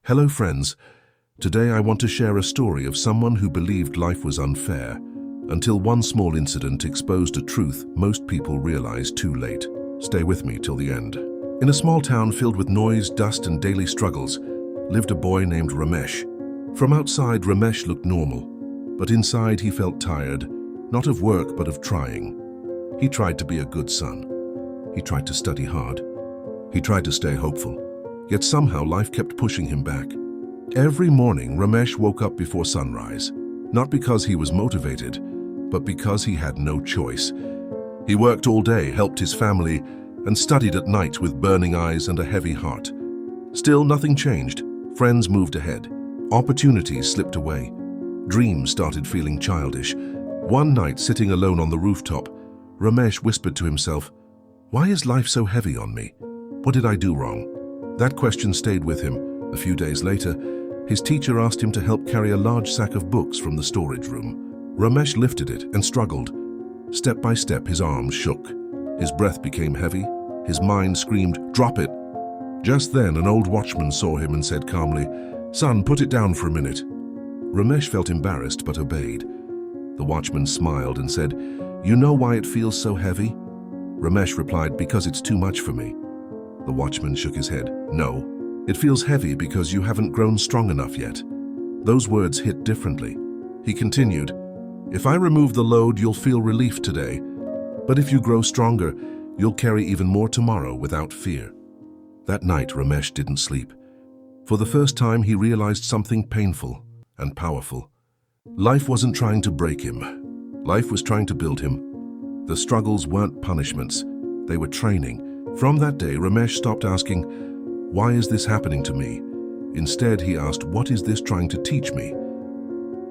Hello friends, today I want to share a story of someone who believed life was unfair until one small incident exposed a truth most people realize too late. Stay with me till the end. In a small town filled with noise, dust and daily struggles lived a boy named Ramesh. From outside, Ramesh looked normal, but inside he felt tired, not of work but of trying. He tried to be a good son. He tried to study hard. He tried to stay hopeful. Yet somehow life kept pushing him back. Every morning, Ramesh woke up before sunrise, not because he was motivated, but because he had no choice. He worked all day, helped his family, and studied at night with burning eyes and a heavy heart. Still, nothing changed. Friends moved ahead. Opportunities slipped away. Dreams started feeling childish. One night, sitting alone on the rooftop, Ramesh whispered to himself, "Why is life so heavy on me? What did I do wrong?" That question stayed with him. A few days later, his teacher asked him to help carry a large sack of books from the storage room. Ramesh lifted it and struggled. Step by step, his arms shook. His breath became heavy. His mind screamed, "Drop it!" Just then, an old watchman saw him and said calmly, "Son, put it down for a minute." Ramesh felt embarrassed but obeyed. The watchman smiled and said, "You know why it feels so heavy?" Ramesh replied, "Because it's too much for me." The watchman shook his head. "No, it feels heavy because you haven't grown strong enough yet." Those words hit differently. He continued, "If I remove the load, you'll feel relief today. But if you grow stronger, you'll carry even more tomorrow without fear." That night, Ramesh didn't sleep. For the first time, he realized something painful and powerful. Life wasn't trying to break him. Life was trying to build him. The struggles weren't punishments. They were training. From that day, Ramesh stopped asking, "Why is this happening to me?" Instead, he asked, "What is this trying to teach me?"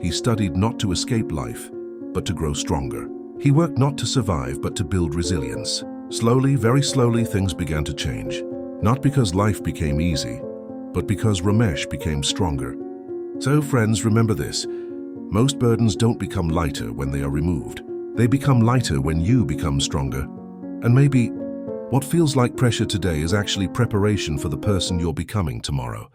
He studied not to escape life, but to grow stronger. He worked not to survive, but to build resilience. Slowly, very slowly, things began to change. Not because life became easy, but because Ramesh became stronger. So, friends, remember this. Most burdens don't become lighter when they are removed. They become lighter when you become stronger. And maybe what feels like pressure today is actually preparation for the person you're becoming tomorrow.